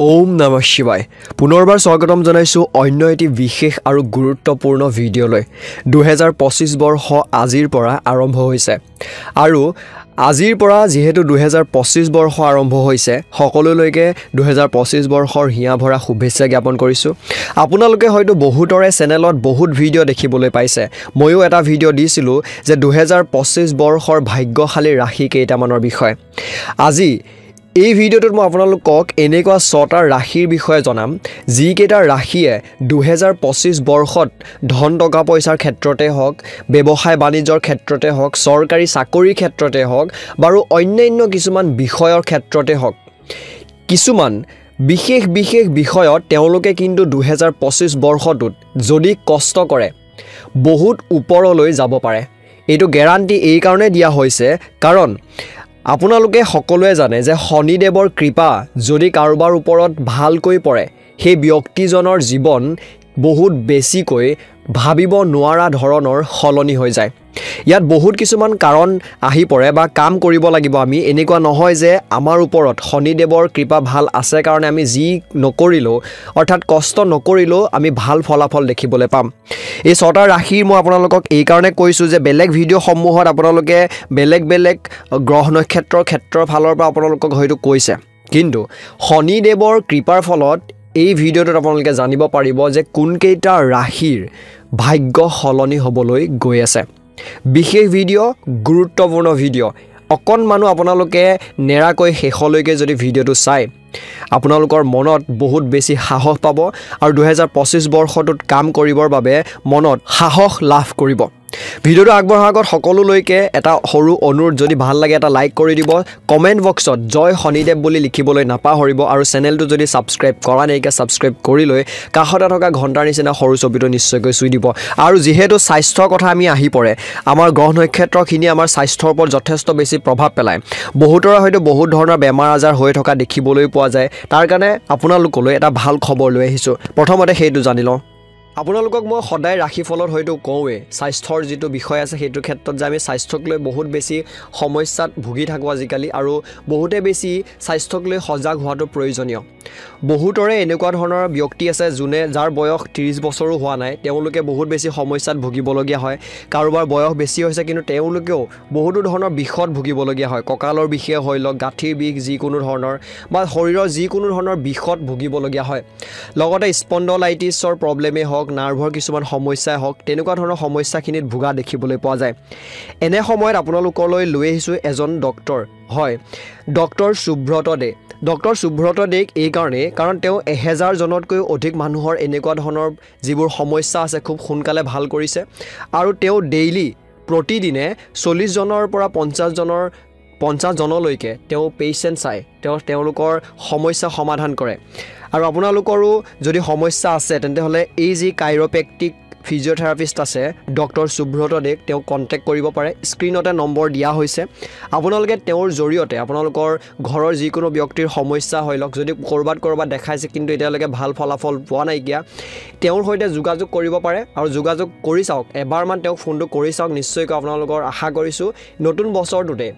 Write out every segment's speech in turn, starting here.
ওম নমঃ শিৱায় পুনৰবাৰ স্বাগতম জনাইছো অন্য এটি বিশেষ আৰু গুৰুত্বপূৰ্ণ ভিডিঅ'লৈ 2025 বৰ্ষ আজিৰ পৰা আৰম্ভ হৈছে আৰু আজিৰ পৰা যেহেতু 2025 বৰ্ষ আৰম্ভ হৈছে সকলোলৈকে 2025 বৰ্ষৰ হিয়া ভৰা শুভেচ্ছা জ্ঞাপন কৰিছো আপোনালোকে হয়তো বহুতৰে চেনেলত বহুত ভিডিঅ' দেখিবলৈ পাইছে ময়ো এটা ভিডিঅ' দিছিলো যে 2025 বৰ্ষৰ ভাগ্যশালী ৰাশি কেইটামানৰ বিষয়ে আজি এই ভিডিঅ'টোত মই আপোনালোকক এনেকুৱা 6টা ৰাশিৰ বিষয়ে জনাম যিকেইটা ৰাশিয়ে 2025 বৰ্ষত ধন টকা পইচাৰ ক্ষেত্ৰতে হওক ব্যৱসায় বাণিজ্যৰ ক্ষেত্ৰতে হওক চৰকাৰী চাকৰিৰ ক্ষেত্ৰতে হওক বাৰু অন্যান্য কিছুমান বিষয়ৰ ক্ষেত্ৰতে হওক কিছুমান বিশেষ বিষয়ত তেওঁলোকে কিন্তু 2025 বৰ্ষটোত যদি কষ্ট কৰে বহুত ওপৰলৈ যাব পাৰে এইটো গ্যাৰান্টি এই কাৰণে দিয়া হৈছে কাৰণ আপোনালোকে সকলোৱে জানে যে শনিদেৱৰ কৃপা যদি কাৰোবাৰ ওপৰত ভালকৈ পৰে সেই ব্যক্তিজনৰ জীৱন বহুত বেছিকৈ ভাবিব নোৱাৰা ধৰণৰ হলনি হৈ যায় ইয়াত বহুত কিছুমান কাৰণ আহি পৰে বা কাম কৰিব লাগিব আমি এনেকুৱা নহয় যে আমাৰ ওপৰত শনিদেৱৰ কৃপা ভাল আছে কাৰণে আমি যি নকৰিলো অৰ্থাৎ কষ্ট নকৰিলো আমি ভাল ফলাফল দেখিবলৈ পাম এই 6টা ৰাশিৰ মই আপোনালোকক এই কাৰণে কৈছো যে বেলেগ ভিডিঅ' সমূহত আপোনালোকে বেলেগ গ্ৰহ নক্ষত্ৰৰ ক্ষেত্ৰৰ ফালৰ পৰা আপোনালোকক হয়তো কৈছে কিন্তু শনিদেৱৰ কৃপাৰ ফলত এই ভিডিঅ'টোত আপোনালোকে জানিব পাৰিব যে কোনকেইটা ৰাশিৰ ভাগ্য হলনি হ'বলৈ গৈ আছে বিশেষ ভিডিঅ' গুৰুত্বপূৰ্ণ ভিডিঅ' অকণমানো আপোনালোকে নেৰাকৈ শেষলৈকে যদি ভিডিঅ'টো চাই আপোনালোকৰ মনত বহুত বেছি সাহস পাব আৰু 2025 বৰ্ষটোত কাম কৰিবৰ বাবে মনত সাহস লাভ কৰিব ভিডিঅ'টো আগবঢ়াৰ আগত সকলোলৈকে এটা সৰু অনুৰোধ যদি ভাল লাগে এটা লাইক কৰি দিব কমেন্ট বক্সত জয় শনিদেৱ বুলি লিখিবলৈ নাপাহৰিব আৰু চেনেলটো যদি সাবস্ক্ৰাইব কৰা নাই সাবস্ক্ৰাইব কৰি লৈ কাষতে থকা ঘণ্টাৰ নিচিনা সৰু ছবিটো নিশ্চয়কৈ চুই দিব আৰু যেহেতু স্বাস্থ্যৰ কথা আমি আহি পৰে আমাৰ গ্ৰহ নক্ষত্ৰখিনি আমাৰ স্বাস্থ্যৰ ওপৰত যথেষ্ট বেছি প্ৰভাৱ পেলায় বহুতৰে হয়তো বহুত ধৰণৰ বেমাৰ আজাৰ হৈ থকা দেখিবলৈ পোৱা যায় তাৰ কাৰণে আপোনালোকলৈ এটা ভাল খবৰ লৈ আহিছো প্ৰথমতে সেইটো জানি লওঁ আপোনালোকক মই সদায় ৰাশিফলত হয়তো কওঁৱে স্বাস্থ্যৰ যিটো বিষয় আছে সেইটো ক্ষেত্ৰত যে আমি স্বাস্থ্যক লৈ বহুত বেছি সমস্যাত ভুগি থাকোঁ আজিকালি আৰু বহুতে বেছি স্বাস্থ্যক লৈ সজাগ হোৱাটো প্ৰয়োজনীয় বহুতৰে এনেকুৱা ধৰণৰ ব্যক্তি আছে যোনে যাৰ বয়স 30 বছৰো হোৱা নাই তেওঁলোকে বহুত বেছি সমস্যাত ভুগিবলগীয়া হয় কাৰোবাৰ বয়স বেছি হৈছে কিন্তু তেওঁলোকেও বহুতো ধৰণৰ বিষত ভুগিবলগীয়া হয় কঁকালৰ বিষে হৈ লওক গাঁঠিৰ বিষ যিকোনো ধৰণৰ বা শৰীৰৰ যিকোনো ধৰণৰ বিষত ভুগিবলগীয়া হয় লগতে স্পণ্ডলাইটিছৰ প্ৰব্লেমে হওক নাৰ্ভৰ কিছুমান সমস্যাই হওক তেনেকুৱা ধৰণৰ সমস্যাখিনিত ভুগা দেখিবলৈ পোৱা যায় এনে সময়ত আপোনালোকলৈ লৈ আহিছোঁ এজন ডক্টৰ হয় ডক্টৰ সুব্ৰত দে এই কাৰণ তেওঁ 1000 জনতকৈ অধিক মানুহৰ এনেকুৱা ধৰণৰ যিবোৰ সমস্যা আছে খুব সোনকালে ভাল কৰিছে আৰু তেওঁ ডেইলি প্ৰতিদিনে 40 জনৰ পৰা 50 জনলৈকে তেওঁ পেশেন্ট চাই তেওঁলোকৰ সমস্যা সমাধান কৰে আৰু আপোনালোকৰো যদি সমস্যা আছে তেন্তে হলে এই যি কাইৰোপ্ৰেক্টিক ফিজিঅথেৰাপিষ্ট আছে ডক্টৰ সুব্ৰত দে তেওঁ কন্টেক্ট কৰিব পাৰে স্ক্ৰিনতে নম্বৰ দিয়া হৈছে আপোনালোকে তেওঁৰ জৰিয়তে আপোনালোকৰ ঘৰৰ যিকোনো ব্যক্তিৰ সমস্যা হৈ লওক যদি কৰবাত দেখাইছে কিন্তু এতিয়ালৈকে ভাল ফলাফল পোৱা নাইকিয়া তেওঁৰ সৈতে যোগাযোগ কৰিব পাৰে আৰু যোগাযোগ কৰি চাওক এবাৰমান তেওঁক ফোনটো কৰি চাওক নিশ্চয়কৈ আপোনালোকৰ আশা কৰিছো নতুন বছৰটোতে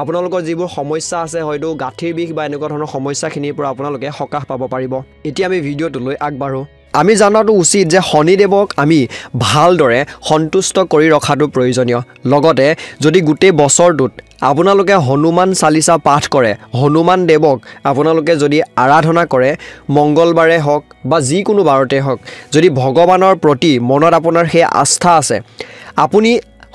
আপোনালোকৰ যিবোৰ সমস্যা আছে হয়তো গাঁঠিৰ বিষ বা এনেকুৱা ধৰণৰ সমস্যাখিনিৰ পৰা আপোনালোকে সকাহ পাব পাৰিব এতিয়া আমি ভিডিঅ'টোলৈ আগবাঢ়ো আমি জানাটো উচিত যে শনিদেৱক আমি ভালদৰে সন্তুষ্ট কৰি ৰখাটো প্ৰয়োজনীয় লগতে যদি গোটেই বছৰটোত আপোনালোকে হনুমান চালিসা পাঠ কৰে হনুমান দেৱক আপোনালোকে যদি আৰাধনা কৰে মংগলবাৰে হওক বা যিকোনো বাৰতে হওক যদি ভগৱানৰ প্ৰতি মনত আপোনাৰ সেই আস্থা আছে আপুনি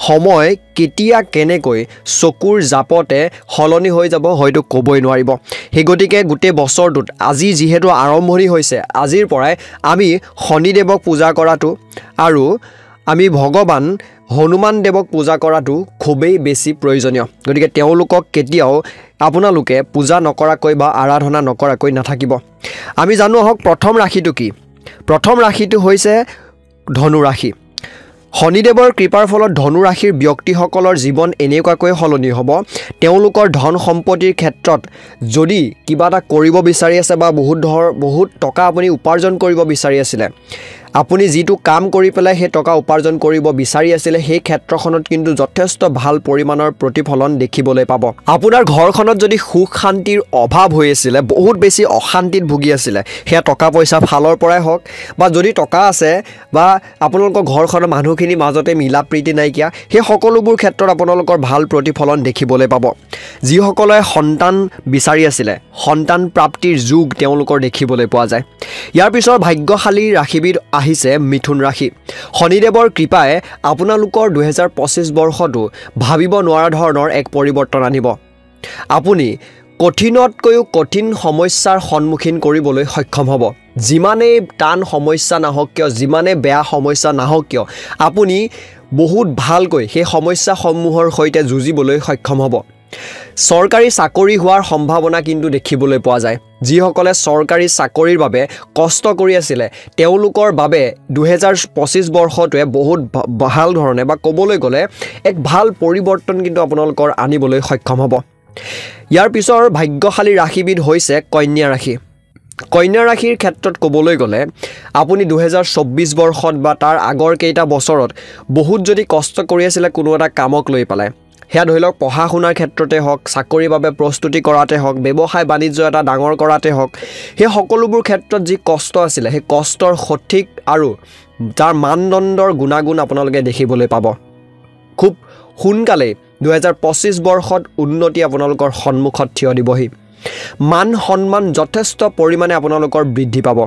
সময় কেতিয়া কেনেকৈ চকুৰ জাপতে হলনি হৈ যাব হয়তো ক'বই নোৱাৰিব সেই গতিকে গোটেই বছৰটোত আজি যেহেতু আৰম্ভণি হৈছে আজিৰ পৰাই আমি শনিদেৱক পূজা কৰাটো আৰু আমি ভগৱান হনুমান দেৱক পূজা কৰাটো খুবেই বেছি প্ৰয়োজনীয় গতিকে তেওঁলোকক কেতিয়াও আপোনালোকে পূজা নকৰাকৈ বা আৰাধনা নকৰাকৈ নাথাকিব আমি জানো হওক প্ৰথম ৰাশিটো কি প্ৰথম ৰাশিটো হৈছে ধনু ৰাশি শনিদেৱৰ কৃপাৰ ফলত ধনু ৰাশিৰ ব্যক্তিসকলৰ জীৱন এনেকুৱাকৈ হলনি হ'ব তেওঁলোকৰ ধন সম্পত্তিৰ ক্ষেত্ৰত যদি কিবা এটা কৰিব বিচাৰি আছে বা বহুত টকা আপুনি উপাৰ্জন কৰিব বিচাৰি আছিল আপুনি যিটো কাম কৰি পেলাই সেই টকা উপাৰ্জন কৰিব বিচাৰি আছিলে সেই ক্ষেত্ৰখনত কিন্তু যথেষ্ট ভাল পৰিমাণৰ প্ৰতিফলন দেখিবলৈ পাব আপোনাৰ ঘৰখনত যদি সুখ শান্তিৰ অভাৱ হৈ আছিল বহুত বেছি অশান্তিত ভুগি আছিল সেয়া টকা পইচা ফালৰ পৰাই হওক বা যদি টকা আছে বা আপোনালোকৰ ঘৰখনৰ মানুহখিনি মাজতে মিলা প্ৰীতি নাইকিয়া সেই সকলোবোৰ ক্ষেত্ৰত আপোনালোকৰ ভাল প্ৰতিফলন দেখিবলৈ পাব যিসকলে সন্তান বিচাৰি আছিল সন্তান প্ৰাপ্তিৰ যুগ তেওঁলোকৰ দেখিবলৈ পোৱা যায় ইয়াৰ পিছৰ ভাগ্যশালী ৰাশিবিধ আহিছে মিথুন ৰাশি শনিদেৱৰ কৃপাই আপোনালোকৰ 2025 বৰ্ষটো ভাবিব নোৱাৰা ধৰণৰ এক পৰিৱৰ্তন আনিব আপুনি কঠিনতকৈও কঠিন সমস্যাৰ সন্মুখীন কৰিবলৈ সক্ষম হ'ব যিমানেই টান সমস্যা নাহক কিয় যিমানে বেয়া সমস্যা নাহক কিয় আপুনি বহুত ভালকৈ সেই সমস্যাসমূহৰ সৈতে যুঁজিবলৈ সক্ষম হ'ব চৰকাৰী চাকৰি হোৱাৰ সম্ভাৱনা কিন্তু দেখিবলৈ পোৱা যায় যিসকলে চৰকাৰী চাকৰিৰ বাবে কষ্ট কৰি আছিল তেওঁলোকৰ বাবে 2025 বৰ্ষটোৱে বহুত ভাল ধৰণে বা ক'বলৈ গ'লে এক ভাল পৰিৱৰ্তন কিন্তু আপোনালোকৰ আনিবলৈ সক্ষম হ'ব ইয়াৰ পিছৰ ভাগ্যশালী ৰাশিবিধ হৈছে কন্যা ৰাশি কন্যা ৰাশিৰ ক্ষেত্ৰত ক'বলৈ গ'লে আপুনি 2024 বৰ্ষত বা তাৰ আগৰ কেইটা বছৰত বহুত যদি কষ্ট কৰি আছিল কোনো এটা কামক লৈ পেলাই হেয়া ধৰি লওক পঢ়া শুনাৰ ক্ষেত্ৰতে হওক চাকৰিৰ বাবে প্ৰস্তুতি কৰাতে হওক ব্যৱসায় বাণিজ্য এটা ডাঙৰ কৰাতে হওক সেই সকলোবোৰ ক্ষেত্ৰত যি কষ্ট আছিল সেই কষ্টৰ সঠিক আৰু তাৰ মানদণ্ডৰ গুণাগুণ আপোনালোকে দেখিবলৈ পাব খুব সোনকালে 2025 বৰ্ষত উন্নতি আপোনালোকৰ সন্মুখত থিয় দিবহি মান সন্মান যথেষ্ট পৰিমাণে আপোনালোকৰ বৃদ্ধি পাব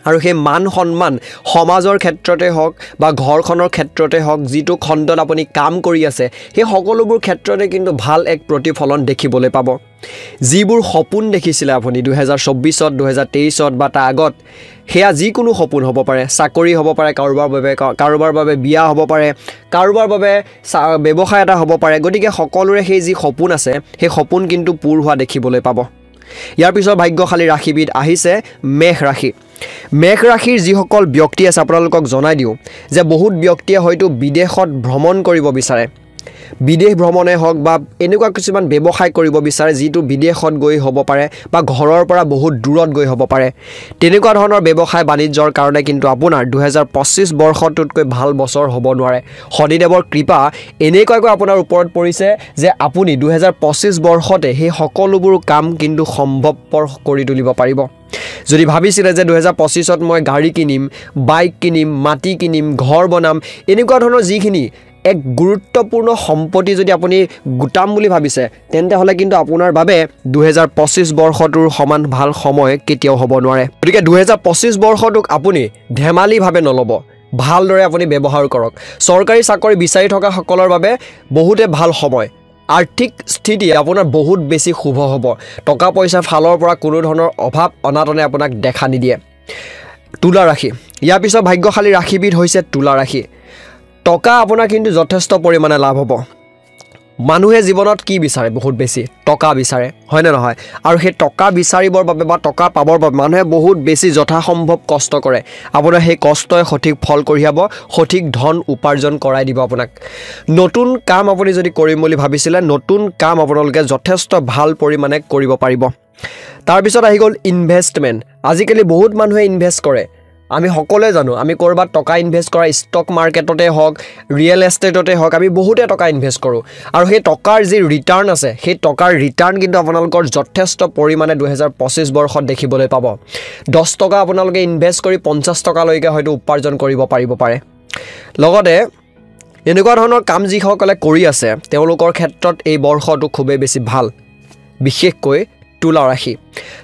আৰু সেই মান সন্মান সমাজৰ ক্ষেত্ৰতে হওক বা ঘৰখনৰ ক্ষেত্ৰতে হওক যিটো খণ্ডত আপুনি কাম কৰি আছে সেই সকলোবোৰ ক্ষেত্ৰতে কিন্তু ভাল এক প্ৰতিফলন দেখিবলৈ পাব যিবোৰ সপোন দেখিছিলে আপুনি 2024ত 2023ত বা তাৰ আগত হেয়া যিকোনো সপোন হ'ব পাৰে চাকৰি হ'ব পাৰে কাৰোবাৰ বাবে বিয়া হ'ব পাৰে কাৰোবাৰ বাবে ব্যৱসায় এটা হ'ব পাৰে গতিকে সকলোৰে সেই যি সপোন আছে সেই সপোন কিন্তু পূৰ হোৱা দেখিবলৈ পাব ইয়াৰ পিছৰ ভাগ্যশালী ৰাশিবিধ আহিছে মেষ ৰাশি মেষ ৰাশিৰ যিসকল ব্যক্তি আছে আপোনালোকক জনাই দিওঁ যে বহুত ব্যক্তিয়ে হয়তো বিদেশত ভ্ৰমণ কৰিব বিচাৰে বিদেশ ভ্ৰমণে হওক বা এনেকুৱা কিছুমান ব্যৱসায় কৰিব বিচাৰে যিটো বিদেশত গৈ হ'ব পাৰে বা ঘৰৰ পৰা বহুত দূৰত গৈ হ'ব পাৰে তেনেকুৱা ধৰণৰ ব্যৱসায় বাণিজ্যৰ কাৰণে কিন্তু আপোনাৰ 2025 বৰ্ষটোতকৈ ভাল বছৰ হ'ব নোৱাৰে শনিদেৱৰ কৃপা এনেকুৱাকৈ আপোনাৰ ওপৰত পৰিছে যে আপুনি 2025 বৰ্ষতে সেই সকলোবোৰ কাম কিন্তু সম্ভৱপৰ কৰি তুলিব পাৰিব যদি ভাবিছিলে যে 2025ত মই গাড়ী কিনিম বাইক কিনিম মাটি কিনিম ঘৰ বনাম এনেকুৱা ধৰণৰ যিখিনি এক গুৰুত্বপূৰ্ণ সম্পত্তি যদি আপুনি গুটাম বুলি ভাবিছে তেন্তে হলে কিন্তু আপোনাৰ বাবে 2025 বৰ্ষটোৰ সমান ভাল সময় কেতিয়াও হ'ব নোৱাৰে গতিকে 2025 বৰ্ষটোক আপুনি ধেমালি ভাবে নলব ভালদৰে আপুনি ব্যৱহাৰ কৰক চৰকাৰী চাকৰি বিচাৰি থকা সকলৰ বাবে বহুতে ভাল সময় আৰ্থিক স্থিতি আপোনাৰ বহুত বেছি শুভ হ'ব টকা পইচা ফালৰ পৰা কোনো ধৰণৰ অভাৱ অনাটনে আপোনাক দেখা নিদিয়ে তুলা ৰাশি ইয়াৰ পিছত ভাগ্যশালী ৰাশিবিধ হৈছে তুলা ৰাশি টকা আপোনাৰ কিন্তু যথেষ্ট পৰিমাণে লাভ হ'ব মানুহে জীৱনত কি বিচাৰে বহুত বেছি টকা বিচাৰে হয় না নহয় আৰু সেই টকা বিচাৰিবৰ বাবে বা টকা পাবৰ বাবে মানুহে বহুত বেছি যথাসম্ভৱ কষ্ট কৰে আপোনাৰ সেই কষ্টই সঠিক ফল কঢ়িয়াব সঠিক ধন উপাৰ্জন কৰাই দিব আপোনাক নতুন কাম আপুনি যদি কৰিম বুলি ভাবিছিলে নতুন কাম আপোনালোকে যথেষ্ট ভাল পৰিমাণে কৰিব পাৰিব তাৰ পিছত আহি গ'ল ইনভেষ্টমেন্ট আজিকালি বহুত মানুহে ইনভেষ্ট কৰে আমি সকলোৱে জানো আমি কৰবাত টকা ইনভেষ্ট কৰা ষ্টক মাৰ্কেটতে হওক ৰিয়েল এষ্টেটতে হওক আমি বহুতে টকা ইনভেষ্ট কৰোঁ আৰু সেই টকাৰ যি ৰিটাৰ্ণ আছে সেই টকাৰ ৰিটাৰ্ণ কিন্তু আপোনালোকৰ যথেষ্ট পৰিমাণে 2025 বৰ্ষত দেখিবলৈ পাব 10 টকা আপোনালোকে ইনভেষ্ট কৰি 50 টকালৈকে হয়তো উপাৰ্জন কৰিব পাৰিব পাৰে লগতে এনেকুৱা ধৰণৰ কাম যিসকলে কৰি আছে তেওঁলোকৰ ক্ষেত্ৰত এই বৰ্ষটো খুবেই বেছি ভাল বিশেষকৈ তুলা ৰাশি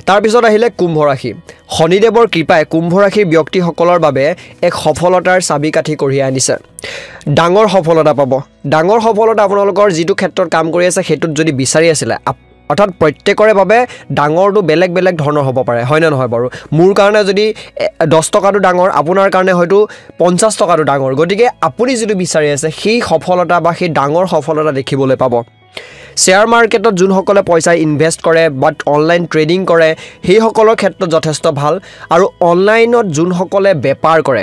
তাৰ পিছত আহিলে কুম্ভ ৰাশি শনিদেৱৰ কৃপাই কুম্ভ ৰাশিৰ ব্যক্তিসকলৰ বাবে এক সফলতাৰ চাবিকাঠি কঢ়িয়াই আনিছে ডাঙৰ সফলতা পাব ডাঙৰ সফলতা আপোনালোকৰ যিটো ক্ষেত্ৰত কাম কৰি আছে হেতুত যদি বিচাৰি আছিল অৰ্থাৎ প্ৰত্যেকৰে বাবে ডাঙৰটো বেলেগ বেলেগ ধৰণৰ হ'ব পাৰে হয় না নহয় বাৰু মোৰ কাৰণে যদি 10 টকাটো ডাঙৰ আপোনাৰ কাৰণে হয়তো 50 টকাটো ডাঙৰ গতিকে আপুনি যদি বিচাৰি আছে সেই সফলতা বা সেই ডাঙৰ সফলতা দেখিবলৈ পাব শেয়াৰ মাৰ্কেটত যোনসকলে পইচা ইনভেষ্ট কৰে বাট অনলাইন ট্ৰেডিং কৰে সেই সকলৰ ক্ষেত্ৰত যথেষ্ট ভাল আৰু অনলাইনত যোনসকলে বেপাৰ কৰে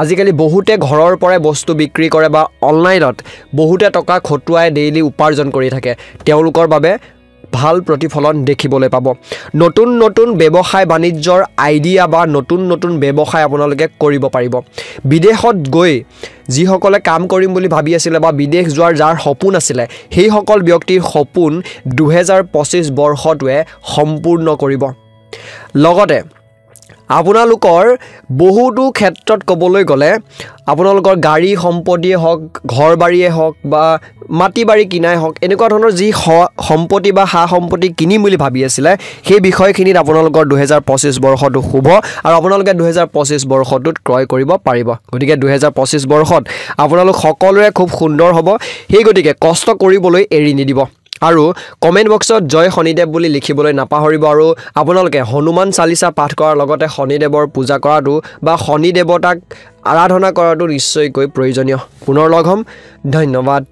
আজিকালি বহুতে ঘৰৰ পৰাই বস্তু বিক্ৰী কৰে বা অনলাইনত বহুতে টকা খটুৱাই ডেইলি উপাৰ্জন কৰি থাকে তেওঁলোকৰ বাবে ভাল প্ৰতিফলন দেখিবলৈ পাব নতুন নতুন ব্যৱসায় বাণিজ্যৰ আইডিয়া বা নতুন নতুন ব্যৱসায় আপোনালোকে কৰিব পাৰিব বিদেশত গৈ যিসকলে কাম কৰিম বুলি ভাবি আছিলে বা বিদেশ যোৱাৰ যাৰ সপোন আছিলে সেই সকল ব্যক্তিৰ সপোন 2025 বৰ্ষটোৱে সম্পূৰ্ণ কৰিব লগতে আপোনালোকৰ বহুতো ক্ষেত্ৰত ক'বলৈ গ'লে আপোনালোকৰ গাড়ী সম্পত্তিয়ে হওক ঘৰ বাৰীয়ে হওক বা মাটি বাৰী কিনাই হওক এনেকুৱা ধৰণৰ যি সম্পত্তি বা সা সম্পত্তি কিনিম বুলি ভাবি আছিলে সেই বিষয়খিনিত আপোনালোকৰ 2025 বৰ্ষটো শুভ আৰু আপোনালোকে 2025 বৰ্ষটোত ক্ৰয় কৰিব পাৰিব গতিকে 2025 বৰ্ষত আপোনালোক সকলোৰে খুব সুন্দৰ হ'ব সেই গতিকে কষ্ট কৰিবলৈ এৰি নিদিব আৰু কমেন্ট বক্সত জয় শনিদেৱ বুলি লিখিবলৈ নাপাহৰিব আৰু আপোনালোকে হনুমান চালিসা পাঠ কৰাৰ লগতে শনিদেৱৰ পূজা কৰাটো বা শনি দেৱতাক আৰাধনা কৰাটো নিশ্চয়কৈ প্ৰয়োজনীয় পুনৰ লগ হ'ম ধন্যবাদ